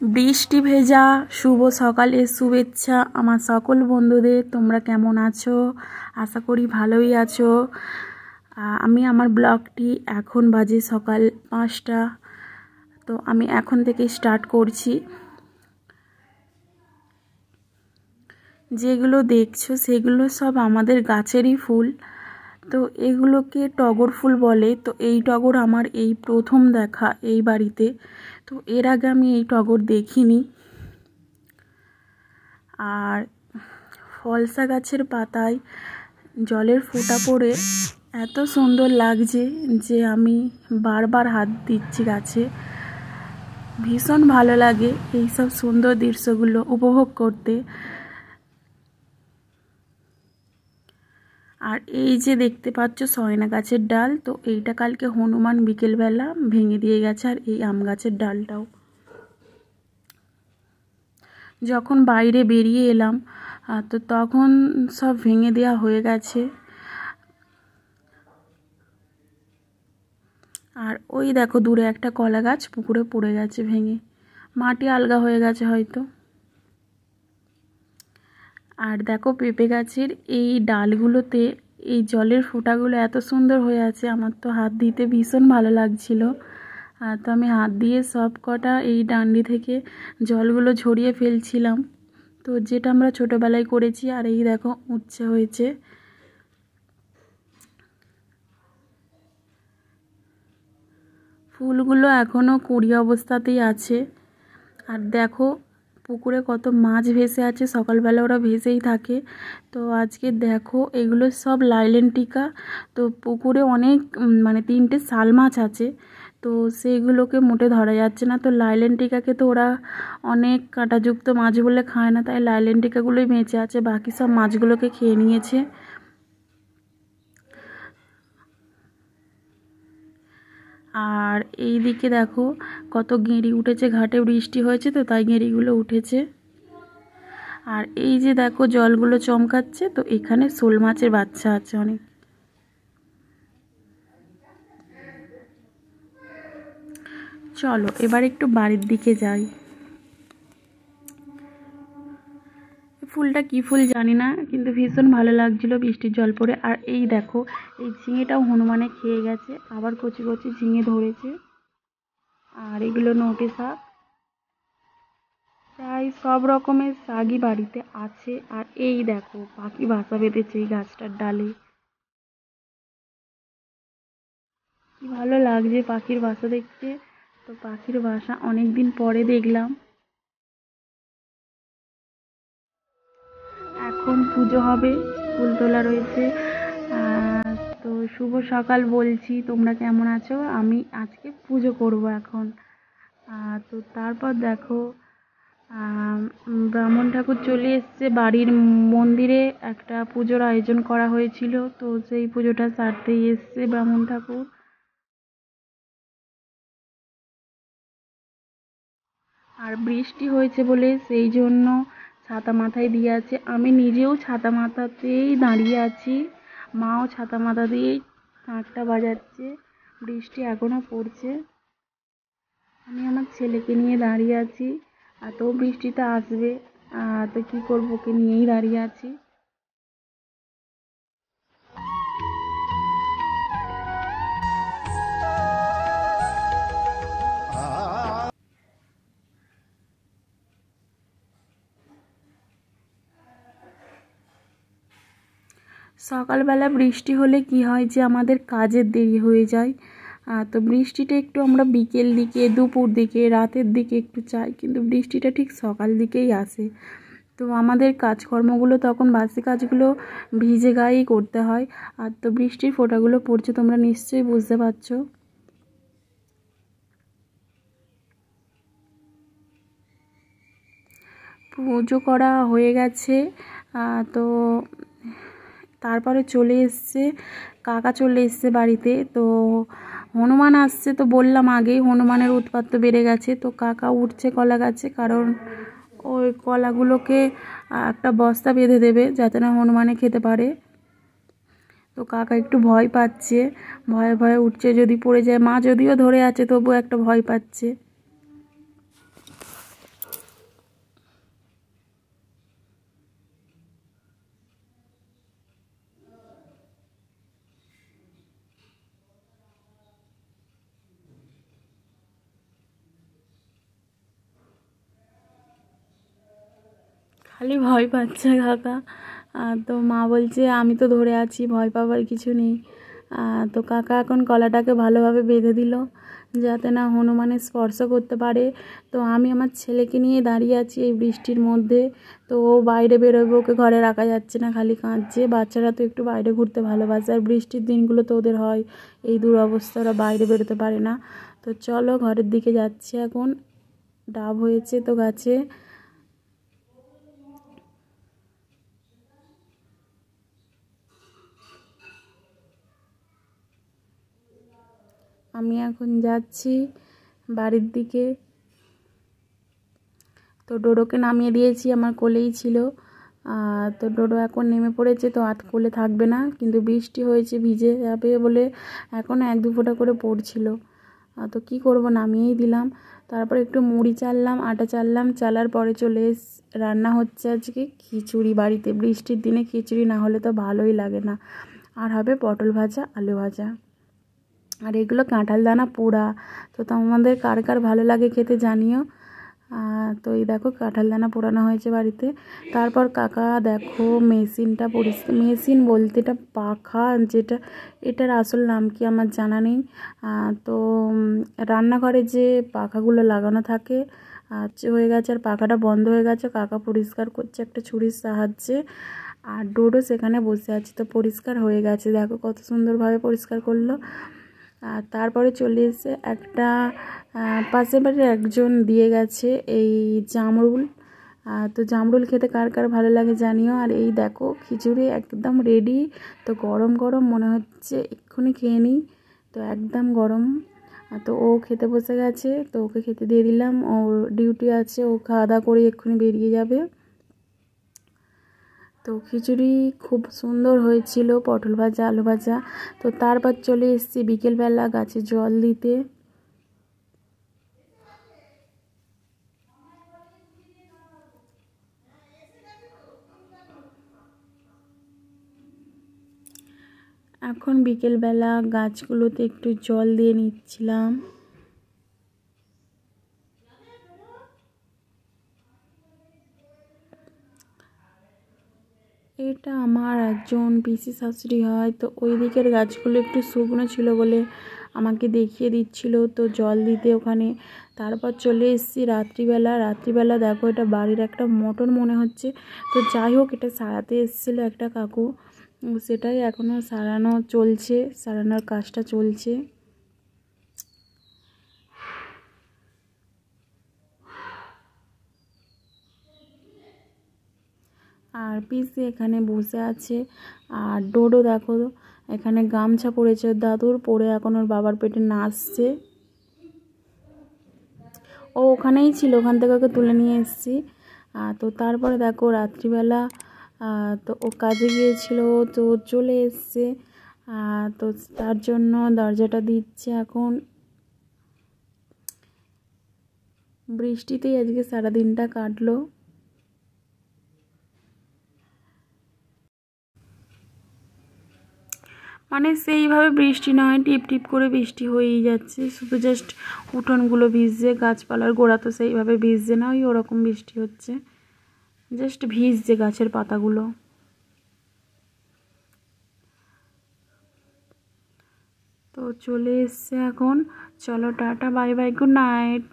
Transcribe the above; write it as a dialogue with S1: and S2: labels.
S1: বৃষ্টি ভেজা শুভ সকালের শুভেচ্ছা আমার সকল বন্ধুদের। তোমরা কেমন আছো? আশা করি ভালোই আছো। আমি আমার ব্লগটি এখন বাজে সকাল 5টা, তো আমি এখন থেকে স্টার্ট করছি। যেগুলো দেখছো সেগুলো সব আমাদের গাছেরই ফুল। তো এগুলোকে টগর ফুল বলে। তো এই টগর আমার এই প্রথম দেখা এই বাড়িতে। তো এর আগে আমি এই টগর দেখিনি। আর ফলসা গাছের পাতায় জলের ফোঁটা পড়ে এত সুন্দর লাগছে যে আমি বারবার হাত দিচ্ছি গাছে। ভীষণ ভালো লাগে এইসব সুন্দর দৃশ্যগুলো উপভোগ করতে। আর এই যে দেখতে পাচ্ছ সয়না গাছের ডাল, তো এইটা কালকে হনুমান বিকেলবেলা ভেঙে দিয়ে গেছে। আর এই আম গাছের ডালটাও যখন বাইরে বেরিয়ে এলাম তো তখন সব ভেঙে দেওয়া হয়ে গেছে। আর ওই দেখো দূরে একটা কলা গাছ পুকুরে পড়ে গেছে ভেঙে, মাটি আলগা হয়ে গেছে হয়তো। আর দেখো পেঁপে গাছের এই ডালগুলোতে এই জলের ফোঁটাগুলো এত সুন্দর হয়ে আছে, আমার তো হাত দিতে ভীষণ ভালো লাগছিল। তো আমি হাত দিয়ে সব কটা এই ডান্ডি থেকে জলগুলো ঝরিয়ে ফেলছিলাম, তো যেটা আমরা ছোটোবেলায় করেছি। আর এই দেখো উচ্ছে হয়েছে। ফুলগুলো এখনও কুড়ি অবস্থাতেই আছে। আর দেখো পুকুরে কত মাছ ভেসে আছে, সকালবেলা ওরা ভেসেই থাকে। তো আজকে দেখো এগুলো সব লাইলেন্টিকা। তো পুকুরে অনেক 3টে শাল মাছ আছে, তো সেইগুলোকে মোটে ধরা যাচ্ছে না। তো লাইলেন্টিকাকে তো ওরা অনেক কাঁটাযুক্ত মাছ বলে খায় না, তাই লাইলেন্টিকাগুলোই বেঁচে আছে, বাকি সব মাছগুলোকে খেয়ে নিয়েছে। আর এই দিকে দেখো কত গেঁড়ি উঠেছে, ঘাটে বৃষ্টি হয়েছে তো তাই গেঁড়িগুলো উঠেছে। আর এই যে দেখো জলগুলো চমকাচ্ছে, তো এখানে শোল মাছের বাচ্চা আছে অনেক। চলো এবার একটু বাড়ির দিকে যাই। ফুলটা কি ফুল জানি না, কিন্তু ভীষণ ভালো লাগছিল বৃষ্টির জল পড়ে। আর এই দেখো এই ঝিঙেটাও হনুমানে খেয়ে গেছে, আবার কচি কচি ঝিঙে ধরেছে। আর এগুলো নোটে শাক, প্রায় সব রকমের শাকই বাড়িতে আছে। আর এই দেখো পাখি বাসা বেঁধেছে এই গাছটার ডালে, কি ভালো লাগছে পাখির বাসা দেখতে। তো পাখির বাসা অনেক দিন পরে দেখলাম। এখন পুজো হবে, ফুল তোলা রয়েছে। তো শুভ সকাল বলছি, তোমরা কেমন আছো? আমি আজকে পুজো করব এখন। তো তারপর দেখো ব্রাহ্মণ ঠাকুর চলে এসছে। বাড়ির মন্দিরে একটা পুজোর আয়োজন করা হয়েছিল, তো সেই পুজোটা সারতেই এসছে ব্রাহ্মণ ঠাকুর। আর বৃষ্টি হয়েছে বলে সেই জন্য ছাতা মাথায় দিয়ে আছে। আমি নিজেও ছাতা মাথাতেই দাঁড়িয়ে আছি, মাও ছাতা মাথা দিয়েই শাঁখটা বাজাচ্ছে। বৃষ্টি এখনও পড়ছে। আমি আমার ছেলেকে নিয়ে দাঁড়িয়ে আছি, আর তো বৃষ্টিটা আসবে, তো কী করবো, ওকে নিয়েই দাঁড়িয়ে আছি। সকালবেলা বৃষ্টি হলে কি হয় যে আমাদের কাজের দেরি হয়ে যায়। তো বৃষ্টিটা একটু আমরা বিকেল দিকে, দুপুর দিকে, রাতের দিকে একটু চাই, কিন্তু বৃষ্টিটা ঠিক সকাল দিকেই আসে। তো আমাদের কাজকর্মগুলো তখন বাসি কাজগুলো ভিজে গায়েই করতে হয়। আর তো বৃষ্টির ফোঁটাগুলো পড়ছে, তোমরা নিশ্চয়ই বুঝতে পারছো। পুজো করা হয়ে গেছে। তো তারপরে চলে এসছে কাকা, চলে এসছে বাড়িতে। তো হনুমান আসছে, তো বললাম আগেই হনুমানের উৎপাত তো বেড়ে গেছে। তো কাকা উঠছে কলা গাছে, কারণ ওই কলাগুলোকে একটা বস্তা বেঁধে দেবে যাতে না হনুমানে খেতে পারে। তো কাকা একটু ভয় পাচ্ছে, ভয়ে ভয়ে উঠছে, যদি পড়ে যায়। মা যদিও ধরে আছে তবুও একটা ভয় পাচ্ছে। খালি ভয় পাচ্ছে কাকা। তো মা বলছে আমি তো ধরে আছি, ভয় পাবার কিছু নেই। তো কাকা এখন গলাটাকে ভালোভাবে বেঁধে দিল যাতে না হনুমানের স্পর্শ করতে পারে। তো আমি আমার ছেলেকে নিয়ে দাঁড়িয়ে আছি এই বৃষ্টির মধ্যে। তো ও বাইরে বেরোবে, ওকে ঘরে রাখা যাচ্ছে না, খালি কাঁদছে। বাচ্চারা তো একটু বাইরে ঘুরতে ভালোবাসে, আর বৃষ্টির দিনগুলো তো ওদের হয় এই দুরবস্থা, ওরা বাইরে বেরোতে পারে না। তো চলো ঘরের দিকে যাচ্ছি এখন। ডাব হয়েছে তো গাছে। আমি এখন যাচ্ছি বাড়ির দিকে। তো ডোডোকে নামিয়ে দিয়েছি, আমার কোলেই ছিল। তো ডোডো এখন নেমে পড়েছে, তো আর কোলে থাকবে না, কিন্তু বৃষ্টি হয়েছে, ভিজে যাবে বলে এখনও 1-2 ফোঁটা করে পড়ছিল। তো কি করব, নামিয়েই দিলাম। তারপর একটু মুড়ি চাললাম, আটা চাললাম, চালার পরে রান্না হচ্ছে আজকে খিচুড়ি। বাড়িতে বৃষ্টির দিনে খিচুড়ি না হলে তো ভালোই লাগে না। আর হবে পটল ভাজা, আলু ভাজা। আর এগুলো কাঁঠাল দানা পোড়া। তো তোমাদের কার কার ভালো লাগে খেতে জানিও। তো এই দেখো কাঁঠাল দানা পোড়ানো হয়েছে বাড়িতে। তারপর কাকা দেখো মেশিনটা মেশিন বলতে এটা পাখা, যেটা এটার আসল নাম কি আমার জানা নেই। তো রান্নাঘরে যে পাখাগুলো লাগানো থাকে হয়ে গেছে, আর পাখাটা বন্ধ হয়ে গেছে। কাকা পরিষ্কার করছে একটা ছুরির সাহায্যে, আর ডোডো সেখানে বসে আছে। তো পরিষ্কার হয়ে গেছে, দেখো কত সুন্দরভাবে পরিষ্কার করলো। আর তারপরে চলে এসে একটা পাশের বাড়ির একজন দিয়ে গেছে এই জামরুল। তো জামরুল খেতে কার কার ভালো লাগে জানিও। আর এই দেখো খিচুড়ি একদম রেডি। তো গরম গরম মনে হচ্ছে এক্ষুনি খেয়ে নিই। তো একদম গরম। তো ও খেতে বসে গেছে, তো ওকে খেতে দিয়ে দিলাম। ওর ডিউটি আছে, ও খাওয়া দাওয়া করে এক্ষুনি বেরিয়ে যাবে। তো খিচুড়ি খুব সুন্দর হয়েছিল, পটল ভাজা, আলু ভাজা। তো তারপর চলে এসেছি বিকেলবেলা গাছে জল দিতে। এখন বিকেলবেলা গাছগুলোতে একটু জল দিয়ে নিচ্ছিলাম। এটা আমার একজন পিসি শাশুড়ি হয়। তো ওই দিকের গাছগুলো একটু শুকনো ছিল বলে আমাকে দেখিয়ে দিচ্ছিল তো জল দিতে ওখানে। তারপর চলে এসেছি রাত্রিবেলা দেখো এটা বাড়ির একটা মোটর মনে হচ্ছে। তো যাই হোক, এটা সারাতে এসেছিলো একটা কাকু, সেটাই এখনও সারানোর কাজটা চলছে। আর পিসি এখানে বসে আছে। আর ডোডো দেখো এখানে গামছা পরেছে দাদুর, পরে এখন ওর বাবার পেটে নাচছে। ও ওখানেই ছিল, ওখান থেকে ওকে তুলে নিয়ে এসেছি। তো তারপরে দেখো রাত্রিবেলা তো ও কাজে গিয়েছিল, তো চলে এসছে। তো তার জন্য দরজাটা দিচ্ছে এখন। বৃষ্টিতেই আজকে সারাদিনটা কাটলো। মানে সেইভাবে বৃষ্টি নয়, টিপ টিপ করে বৃষ্টি হয়েই যাচ্ছে, শুধু জাস্ট উঠোনগুলো ভিজছে, গাছপালার গোড়া তো সেইভাবে ভিজছে না, ওই ওরকম বৃষ্টি হচ্ছে, জাস্ট ভিজছে গাছের পাতাগুলো। তো চলে এসছে এখন। চলো tata, bye bye, good night.